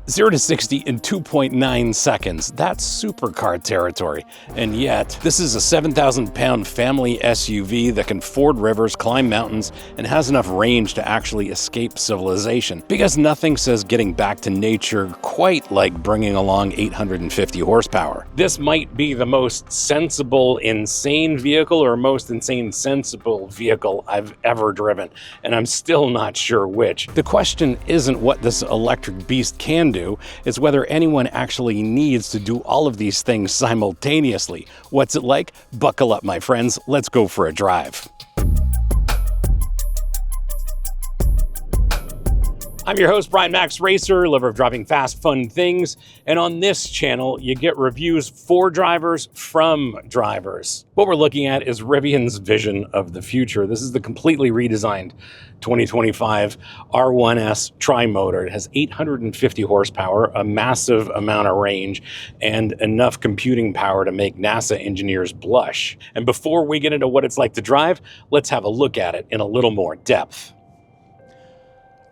0 to 60 in 2.9 seconds. That's supercar territory. And yet, this is a 7,000-pound family SUV that can ford rivers, climb mountains, and has enough range to actually escape civilization. Because nothing says getting back to nature quite like bringing along 850 horsepower. This might be the most sensible, insane vehicle or most insane, sensible vehicle I've ever driven, and I'm still not sure which. The question isn't what this electric beast can do, it's whether anyone actually needs to do all of these things simultaneously. What's it like? Buckle up, my friends. Let's go for a drive. I'm your host, Brian Makse Racer, lover of driving fast, fun things. And on this channel, you get reviews for drivers from drivers. What we're looking at is Rivian's vision of the future. This is the completely redesigned 2025 R1S Tri motor. It has 850 horsepower, a massive amount of range, and enough computing power to make NASA engineers blush. And before we get into what it's like to drive, let's have a look at it in a little more depth.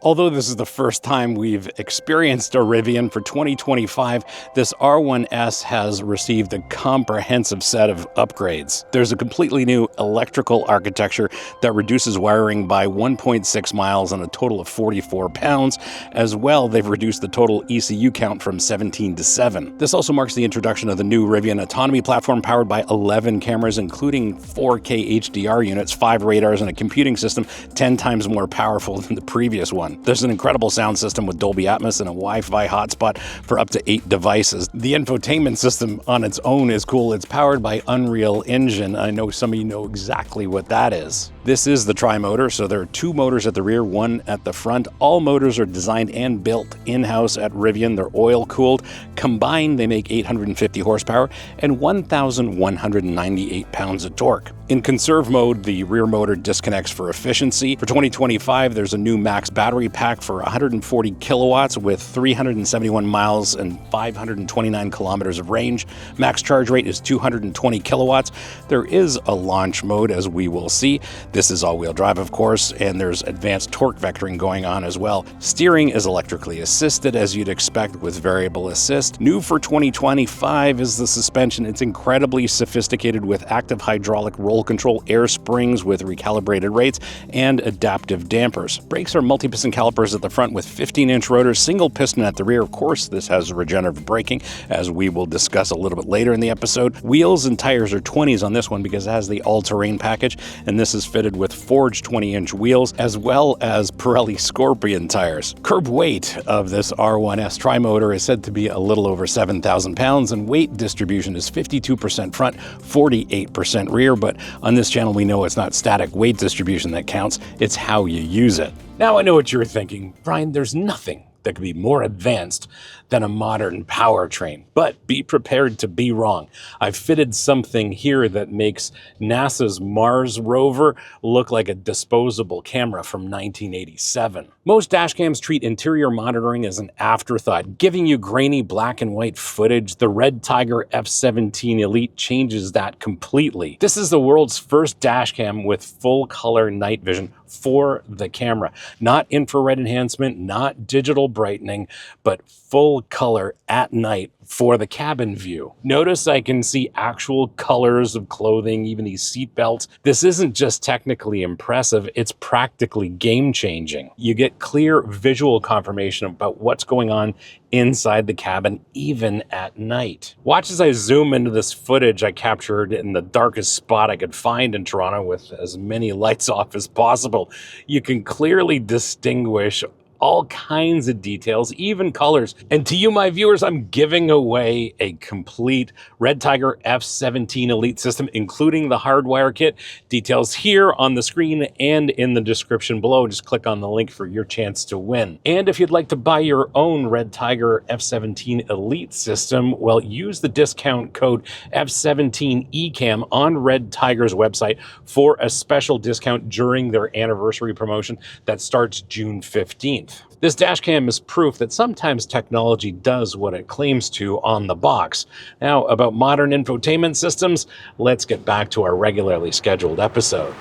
Although this is the first time we've experienced a Rivian for 2025, this R1S has received a comprehensive set of upgrades. There's a completely new electrical architecture that reduces wiring by 1.6 miles on a total of 44 pounds. As well, they've reduced the total ECU count from 17 to 7. This also marks the introduction of the new Rivian autonomy platform powered by 11 cameras, including 4K HDR units, 5 radars, and a computing system 10 times more powerful than the previous one. There's an incredible sound system with Dolby Atmos and a Wi-Fi hotspot for up to 8 devices. The infotainment system on its own is cool. It's powered by Unreal Engine. I know some of you know exactly what that is. This is the Tri motor, so there are 2 motors at the rear, 1 at the front. All motors are designed and built in-house at Rivian. They're oil-cooled. Combined, they make 850 horsepower and 1,198 pounds of torque. In conserve mode, the rear motor disconnects for efficiency. For 2025, there's a new Makse battery pack for 140 kilowatts with 371 miles and 529 kilometers of range. Max charge rate is 220 kilowatts. There is a launch mode, as we will see. This is all-wheel drive, of course, and there's advanced torque vectoring going on as well. Steering is electrically assisted, as you'd expect, with variable assist. New for 2025 is the suspension. It's incredibly sophisticated with active hydraulic roll control, air springs with recalibrated rates, and adaptive dampers. Brakes are multi-piston calipers at the front with 15-inch rotors, single piston at the rear. Of course, this has regenerative braking, as we will discuss a little bit later in the episode. Wheels and tires are 20s on this one because it has the all-terrain package, and this is fitted with forged 20-inch wheels, as well as Pirelli Scorpion tires. Curb weight of this R1S Tri motor is said to be a little over 7,000 pounds, and weight distribution is 52% front, 48% rear, but on this channel we know it's not static weight distribution that counts, it's how you use it. Now I know what you're thinking, Brian, there's nothing that could be more advanced than a modern powertrain. But be prepared to be wrong. I've fitted something here that makes NASA's Mars rover look like a disposable camera from 1987. Most dashcams treat interior monitoring as an afterthought, giving you grainy black and white footage. The Redtiger F17 Elite changes that completely. This is the world's first dashcam with full color night vision for the camera. Not infrared enhancement, not digital brightening, but full color at night for the cabin view. Notice I can see actual colors of clothing, even these seat belts. This isn't just technically impressive, it's practically game-changing. You get clear visual confirmation about what's going on inside the cabin, even at night. Watch as I zoom into this footage I captured in the darkest spot I could find in Toronto with as many lights off as possible. You can clearly distinguish all kinds of details, even colors. And to you, my viewers, I'm giving away a complete Redtiger F17 Elite system, including the hardwire kit. Details here on the screen and in the description below. Just click on the link for your chance to win. And if you'd like to buy your own Redtiger F17 Elite system, well, use the discount code F17ECAM on Redtiger's website for a special discount during their anniversary promotion that starts June 15th. This dashcam is proof that sometimes technology does what it claims to on the box. Now, about modern infotainment systems, let's get back to our regularly scheduled episode.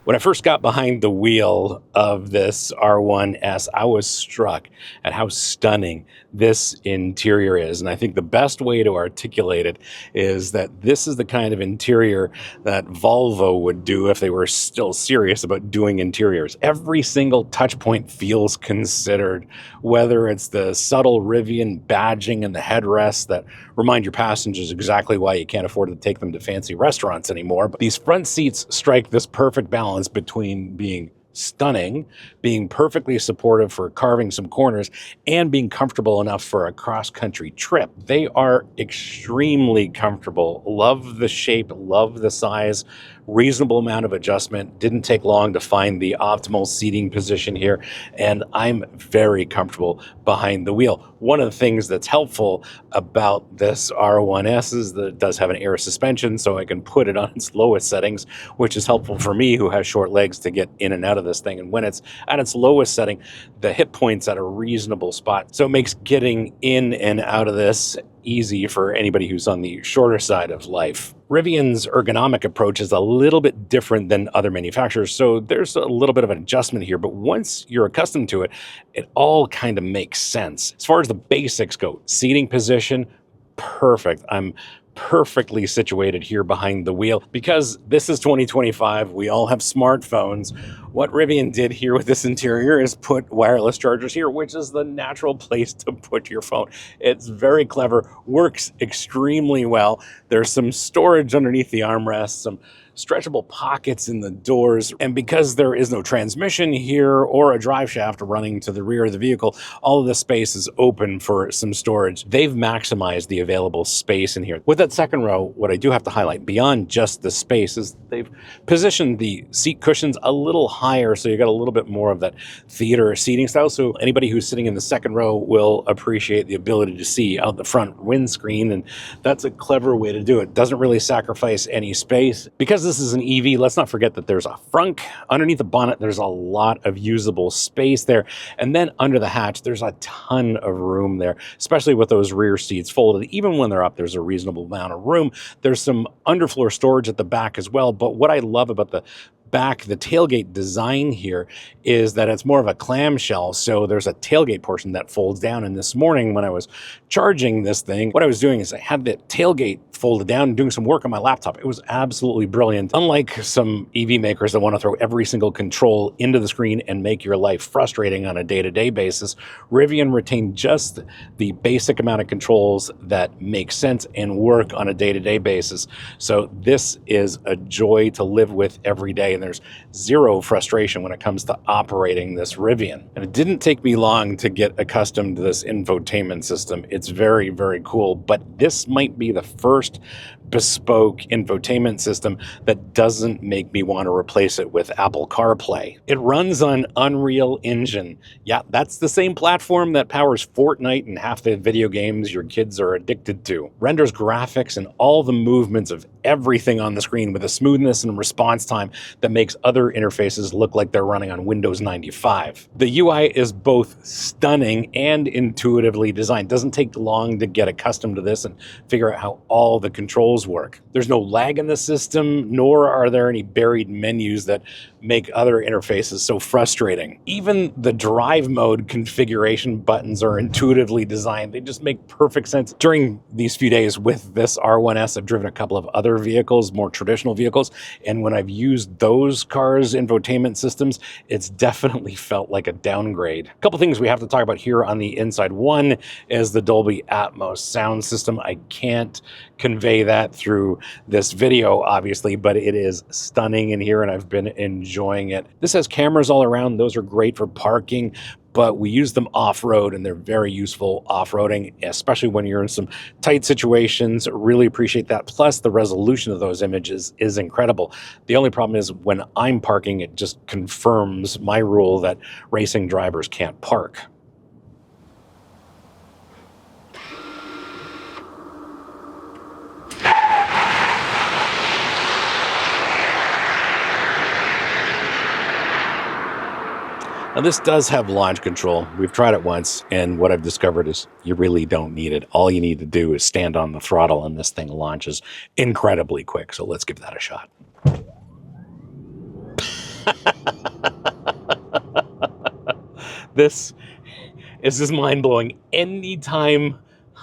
When I first got behind the wheel of this R1S, I was struck at how stunning this interior is. And I think the best way to articulate it is that this is the kind of interior that Volvo would do if they were still serious about doing interiors. Every single touch point feels considered, whether it's the subtle Rivian badging and the headrests that remind your passengers exactly why you can't afford to take them to fancy restaurants anymore. But these front seats strike this perfect balance between being stunning, being perfectly supportive for carving some corners, and being comfortable enough for a cross-country trip. They are extremely comfortable. Love the shape, love the size, reasonable amount of adjustment. Didn't take long to find the optimal seating position here, and I'm very comfortable behind the wheel. One of the things that's helpful about this R1S is that it does have an air suspension, so I can put it on its lowest settings, which is helpful for me who has short legs to get in and out of this thing. And when it's at its lowest setting, the hip point's at a reasonable spot. So it makes getting in and out of this easy for anybody who's on the shorter side of life. Rivian's ergonomic approach is a little bit different than other manufacturers, so there's a little bit of an adjustment here, but once you're accustomed to it, it all kind of makes sense. As far as the basics go, seating position, perfect. I'm perfectly situated here behind the wheel. Because this is 2025, we all have smartphones. What Rivian did here with this interior is put wireless chargers here, which is the natural place to put your phone. It's very clever, works extremely well. There's some storage underneath the armrests, some stretchable pockets in the doors, and because there is no transmission here or a drive shaft running to the rear of the vehicle, all of the space is open for some storage. They've maximized the available space in here. With that second row, what I do have to highlight, beyond just the space, is they've positioned the seat cushions a little higher, so you got a little bit more of that theater seating style, so anybody who's sitting in the second row will appreciate the ability to see out the front windscreen, and that's a clever way to do it. Doesn't really sacrifice any space. Because this is an EV, let's not forget that there's a frunk. Underneath the bonnet, there's a lot of usable space there. And then under the hatch, there's a ton of room there, especially with those rear seats folded. Even when they're up, there's a reasonable amount of room. There's some underfloor storage at the back as well. But what I love about the back, the tailgate design here, is that it's more of a clamshell, so there's a tailgate portion that folds down. And this morning when I was charging this thing, what I was doing is I had the tailgate folded down and doing some work on my laptop. It was absolutely brilliant. Unlike some EV makers that want to throw every single control into the screen and make your life frustrating on a day-to-day basis, Rivian retained just the basic amount of controls that make sense and work on a day-to-day basis. So this is a joy to live with every day, and there's zero frustration when it comes to operating this Rivian. And it didn't take me long to get accustomed to this infotainment system. It's very, very cool, but this might be the first bespoke infotainment system that doesn't make me want to replace it with Apple CarPlay. It runs on Unreal Engine. Yeah, that's the same platform that powers Fortnite and half the video games your kids are addicted to. Renders graphics and all the movements of everything on the screen with a smoothness and response time that makes other interfaces look like they're running on Windows 95. The UI is both stunning and intuitively designed. Doesn't take long to get accustomed to this and figure out how all the controls work. There's no lag in the system, nor are there any buried menus that make other interfaces so frustrating. Even the drive mode configuration buttons are intuitively designed. They just make perfect sense. During these few days with this R1S, I've driven a couple of other vehicles, more traditional vehicles, and when I've used those cars' infotainment systems, it's definitely felt like a downgrade. A couple things we have to talk about here on the inside. One is the Dolby Atmos sound system. I can't convey that through this video, obviously, but it is stunning in here and I've been enjoying it. This has cameras all around. Those are great for parking, but we use them off-road and they're very useful off-roading, especially when you're in some tight situations. Really appreciate that. Plus the resolution of those images is incredible. The only problem is when I'm parking, it just confirms my rule that racing drivers can't park. Now this does have launch control. We've tried it once, and what I've discovered is you really don't need it. All you need to do is stand on the throttle and this thing launches incredibly quick. So let's give that a shot. This is just mind-blowing. Anytime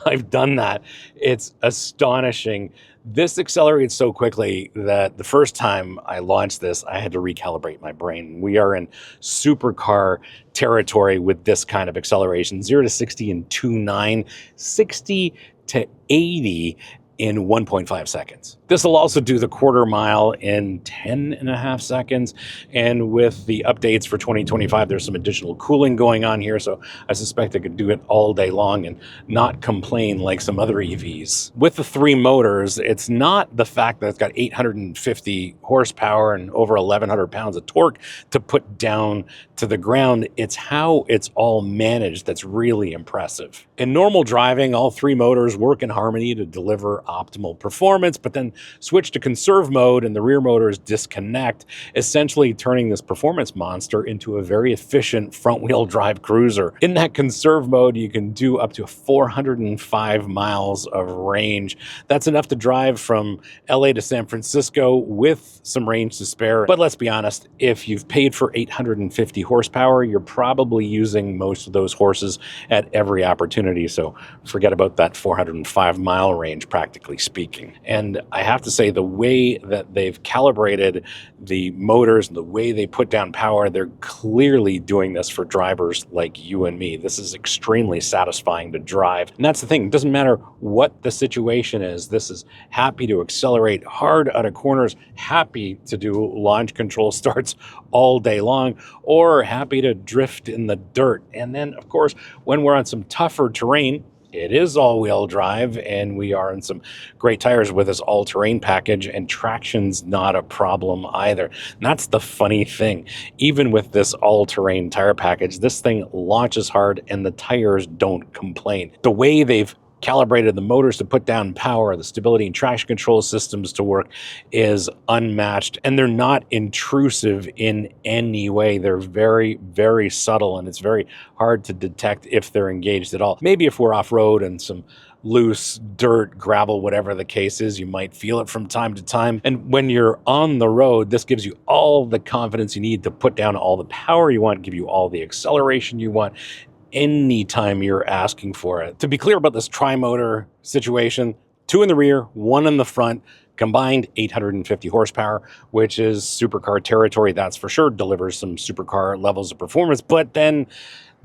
I've done that, it's astonishing. This accelerates so quickly that the first time I launched this, I had to recalibrate my brain. We are in supercar territory with this kind of acceleration. 0 to 60 in 2.9, 60 to 80 in 1.5 seconds. This will also do the quarter mile in 10.5 seconds. And with the updates for 2025, there's some additional cooling going on here. So I suspect I could do it all day long and not complain like some other EVs. With the 3 motors, it's not the fact that it's got 850 horsepower and over 1,100 pounds of torque to put down to the ground. It's how it's all managed that's really impressive. In normal driving, all 3 motors work in harmony to deliver optimal performance, but then switch to conserve mode and the rear motors disconnect, essentially turning this performance monster into a very efficient front-wheel drive cruiser. In that conserve mode, you can do up to 405 miles of range. That's enough to drive from LA to San Francisco with some range to spare. But let's be honest, if you've paid for 850 horsepower, you're probably using most of those horses at every opportunity. So forget about that 405-mile range, practically speaking. And I have to say, the way that they've calibrated the motors and the way they put down power, they're clearly doing this for drivers like you and me. This is extremely satisfying to drive. And that's the thing. It doesn't matter what the situation is. This is happy to accelerate hard out of corners, happy to do launch control starts all day long, or happy to drift in the dirt. And then, of course, when we're on some tougher terrain, it is all-wheel drive, and we are in some great tires with this all-terrain package, and traction's not a problem either. And that's the funny thing. Even with this all-terrain tire package, this thing launches hard, and the tires don't complain. The way they've calibrated the motors to put down power, the stability and traction control systems to work is unmatched, and they're not intrusive in any way. They're very, very subtle, and it's very hard to detect if they're engaged at all. Maybe if we're off-road and some loose dirt, gravel, whatever the case is, you might feel it from time to time. And when you're on the road, this gives you all the confidence you need to put down all the power you want, give you all the acceleration you want, anytime you're asking for it. To be clear about this tri-motor situation, 2 in the rear, 1 in the front, combined 850 horsepower, which is supercar territory, that's for sure, delivers some supercar levels of performance, but then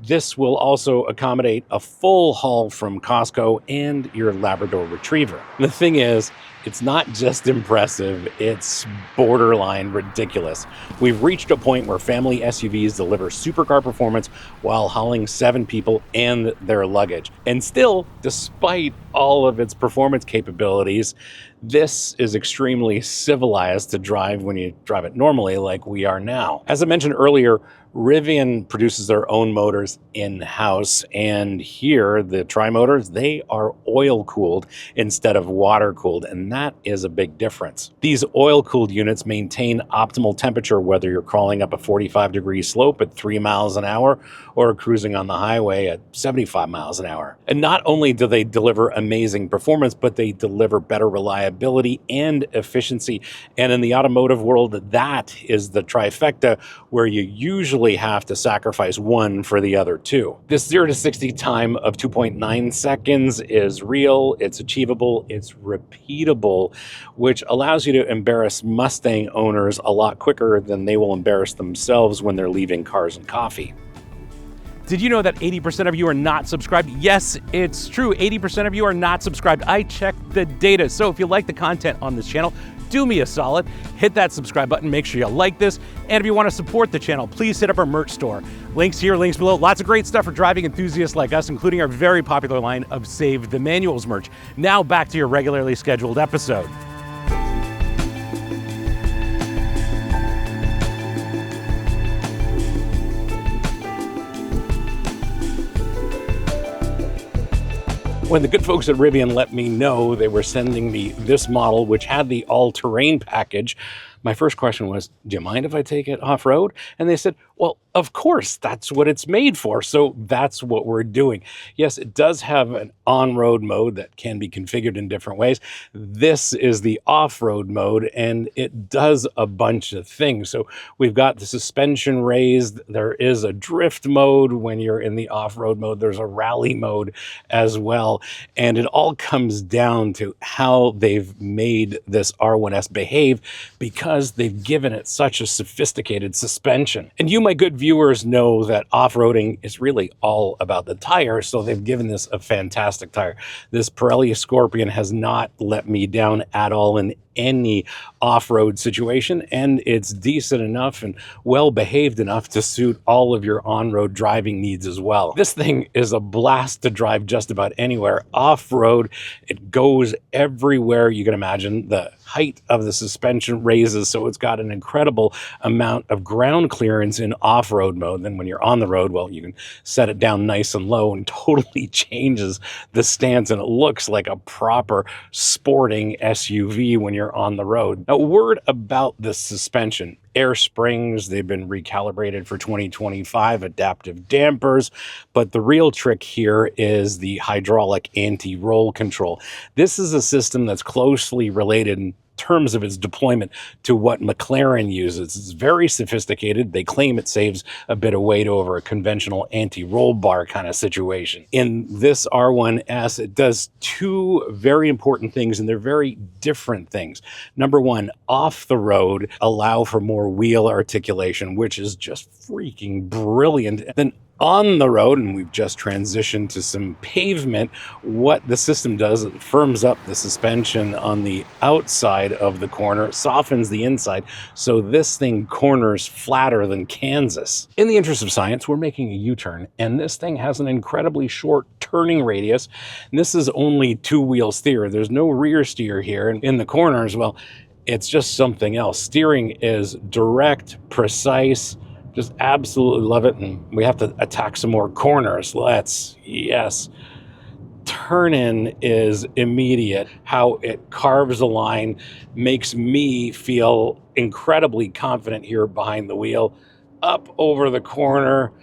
this will also accommodate a full haul from Costco and your Labrador Retriever. The thing is, it's not just impressive, it's borderline ridiculous. We've reached a point where family SUVs deliver supercar performance while hauling 7 people and their luggage. And still, despite all of its performance capabilities, this is extremely civilized to drive when you drive it normally like we are now. As I mentioned earlier, Rivian produces their own motors in-house, and here, the tri-motors, they are oil-cooled instead of water-cooled, and that is a big difference. These oil-cooled units maintain optimal temperature whether you're crawling up a 45-degree slope at 3 miles an hour or cruising on the highway at 75 miles an hour. And not only do they deliver amazing performance, but they deliver better reliability and efficiency. And in the automotive world, that is the trifecta where you usually have to sacrifice one for the other two. This 0 to 60 time of 2.9 seconds is real, it's achievable, it's repeatable, which allows you to embarrass Mustang owners a lot quicker than they will embarrass themselves when they're leaving Cars and Coffee. Did you know that 80% of you are not subscribed? Yes, it's true. 80% of you are not subscribed. I checked the data. So if you like the content on this channel, do me a solid, hit that subscribe button, make sure you like this, and if you want to support the channel, please hit up our merch store. Links here, links below, lots of great stuff for driving enthusiasts like us, including our very popular line of Save the Manuals merch. Now back to your regularly scheduled episode. When the good folks at Rivian let me know they were sending me this model, which had the all-terrain package, my first question was, do you mind if I take it off-road? And they said, well, of course, that's what it's made for. So that's what we're doing. Yes, it does have an on-road mode that can be configured in different ways. This is the off-road mode, and it does a bunch of things. So we've got the suspension raised. There is a drift mode when you're in the off-road mode. There's a rally mode as well. And it all comes down to how they've made this R1S behave, because they've given it such a sophisticated suspension. And you, my good viewers, know that off-roading is really all about the tire, so they've given this a fantastic tire. This Pirelli Scorpion has not let me down at all in any off-road situation, and it's decent enough and well behaved enough to suit all of your on-road driving needs as well. This thing is a blast to drive just about anywhere. Off-road, it goes everywhere you can imagine. The height of the suspension raises, so it's got an incredible amount of ground clearance in off-road mode. Then when you're on the road, well, you can set it down nice and low and totally changes the stance, and it looks like a proper sporting SUV when you're on the road. Now, a word about the suspension. Air springs, they've been recalibrated for 2025, adaptive dampers, but the real trick here is the hydraulic anti-roll control. This is a system that's closely related in terms of its deployment to what McLaren uses. It's very sophisticated. They claim it saves a bit of weight over a conventional anti-roll bar kind of situation. In this R1S, it does two very important things, and they're very different things. Number one, off the road, allow for more wheel articulation, which is just freaking brilliant. Then on the road, and we've just transitioned to some pavement, what the system does, it firms up the suspension on the outside of the corner, softens the inside, so this thing corners flatter than Kansas. In the interest of science, we're making a U-turn, and this thing has an incredibly short turning radius, and this is only two-wheel steer. There's no rear steer here, and in the corners, well, it's just something else. Steering is direct, precise, just absolutely love it. And we have to attack some more corners. Yes. Turn in is immediate. How it carves a line makes me feel incredibly confident here behind the wheel. Up over the corner,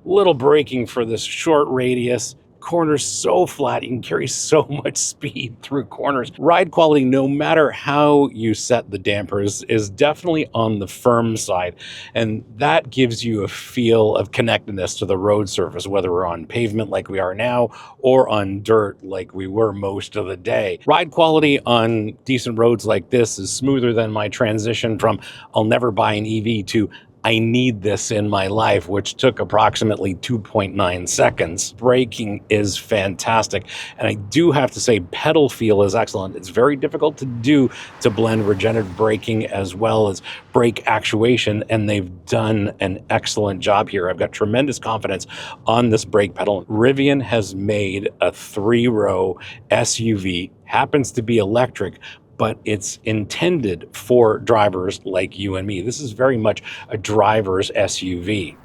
little braking for this short radius. Corners so flat, you can carry so much speed through corners. Ride quality, no matter how you set the dampers, is definitely on the firm side, and that gives you a feel of connectedness to the road surface, whether we're on pavement like we are now or on dirt like we were most of the day. Ride quality on decent roads like this is smoother than my transition from I'll never buy an EV to I need this in my life, which took approximately 2.9 seconds. Braking is fantastic. And I do have to say, pedal feel is excellent. It's very difficult to do to blend regenerative braking as well as brake actuation, and they've done an excellent job here. I've got tremendous confidence on this brake pedal. Rivian has made a 3-row SUV, happens to be electric, but it's intended for drivers like you and me. This is very much a driver's SUV.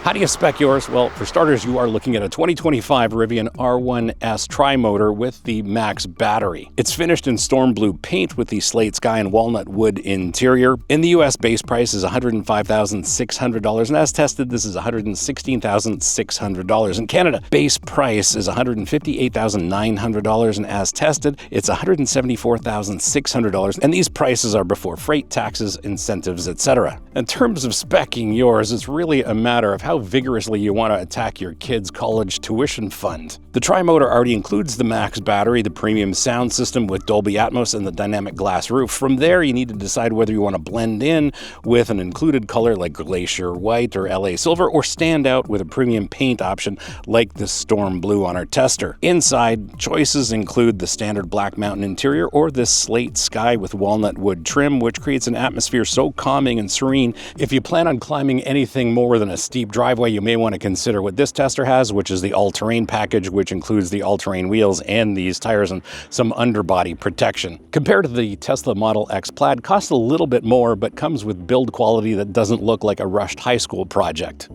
How do you spec yours? Well, for starters, you are looking at a 2025 Rivian R1S Tri motor with the Makse battery. It's finished in storm blue paint with the slate sky and walnut wood interior. In the US, base price is $105,600, and as tested, this is $116,600. In Canada, base price is $158,900, and as tested, it's $174,600. And these prices are before freight, taxes, incentives, etc. In terms of speccing yours, it's really a matter of how vigorously you want to attack your kid's college tuition fund. The Tri-Motor already includes the Makse battery, the premium sound system with Dolby Atmos, and the dynamic glass roof. From there, you need to decide whether you want to blend in with an included color like Glacier White or LA Silver, or stand out with a premium paint option like the Storm Blue on our tester. Inside, choices include the standard Black Mountain interior or this slate sky with walnut wood trim, which creates an atmosphere so calming and serene. If you plan on climbing anything more than a steep driveway, you may want to consider what this tester has, which is the all-terrain package, which includes the all-terrain wheels and these tires and some underbody protection. Compared to the Tesla Model X Plaid, costs a little bit more, but comes with build quality that doesn't look like a rushed high school project.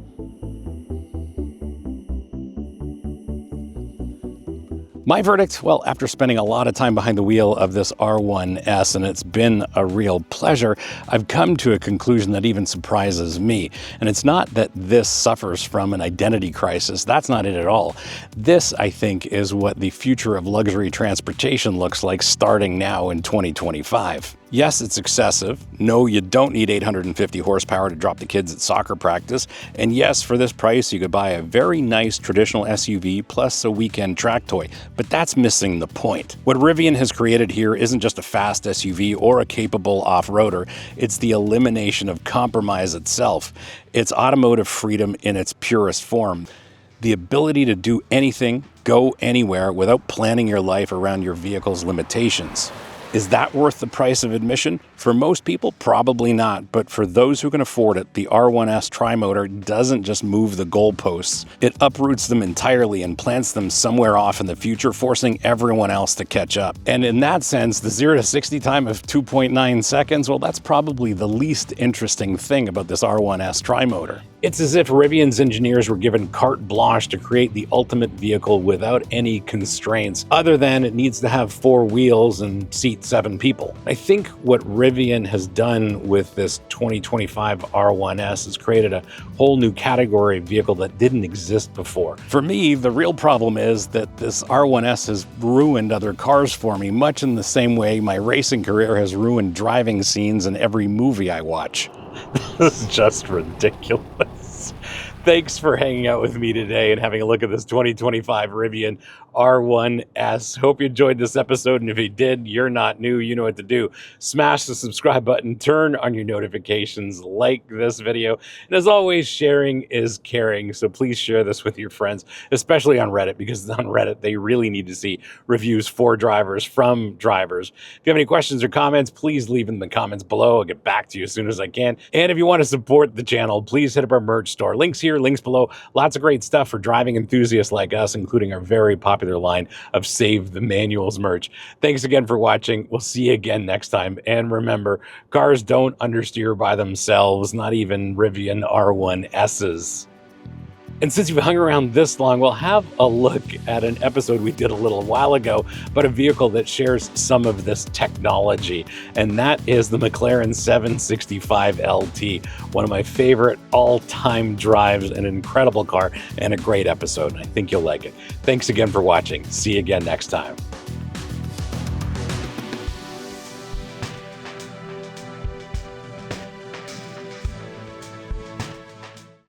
My verdict, well, after spending a lot of time behind the wheel of this R1S, and it's been a real pleasure, I've come to a conclusion that even surprises me. And it's not that this suffers from an identity crisis. That's not it at all. This, I think, is what the future of luxury transportation looks like starting now in 2025. Yes, it's excessive. No, you don't need 850 horsepower to drop the kids at soccer practice. And yes, for this price, you could buy a very nice traditional SUV plus a weekend track toy. But that's missing the point. What Rivian has created here isn't just a fast SUV or a capable off-roader. It's the elimination of compromise itself. It's automotive freedom in its purest form. The ability to do anything, go anywhere without planning your life around your vehicle's limitations. Is that worth the price of admission? For most people, probably not, but for those who can afford it, the R1S Tri motor doesn't just move the goalposts. It uproots them entirely and plants them somewhere off in the future, forcing everyone else to catch up. And in that sense, the 0 to 60 time of 2.9 seconds, well, that's probably the least interesting thing about this R1S Tri motor. It's as if Rivian's engineers were given carte blanche to create the ultimate vehicle without any constraints, other than it needs to have 4 wheels and seat 7 people. I think what Rivian has done with this 2025 R1S has created a whole new category of vehicle that didn't exist before. For me, the real problem is that this R1S has ruined other cars for me, much in the same way my racing career has ruined driving scenes in every movie I watch. This is just ridiculous. Thanks for hanging out with me today and having a look at this 2025 Rivian R1S. Hope you enjoyed this episode, and if you did, you're not new, you know what to do. Smash the subscribe button, turn on your notifications, like this video, and as always, sharing is caring, so please share this with your friends, especially on Reddit, because on Reddit, they really need to see reviews for drivers from drivers. If you have any questions or comments, please leave in the comments below. I'll get back to you as soon as I can. And if you want to support the channel, please hit up our merch store. Links here, links below. Lots of great stuff for driving enthusiasts like us, including our very popular line of Save the Manuals merch. Thanks again for watching. We'll see you again next time. And remember, cars don't understeer by themselves, not even Rivian R1Ss. And since you've hung around this long, we'll have a look at an episode we did a little while ago about a vehicle that shares some of this technology, and that is the McLaren 765 LT, one of my favorite all-time drives, an incredible car, and a great episode. I think you'll like it. Thanks again for watching. See you again next time.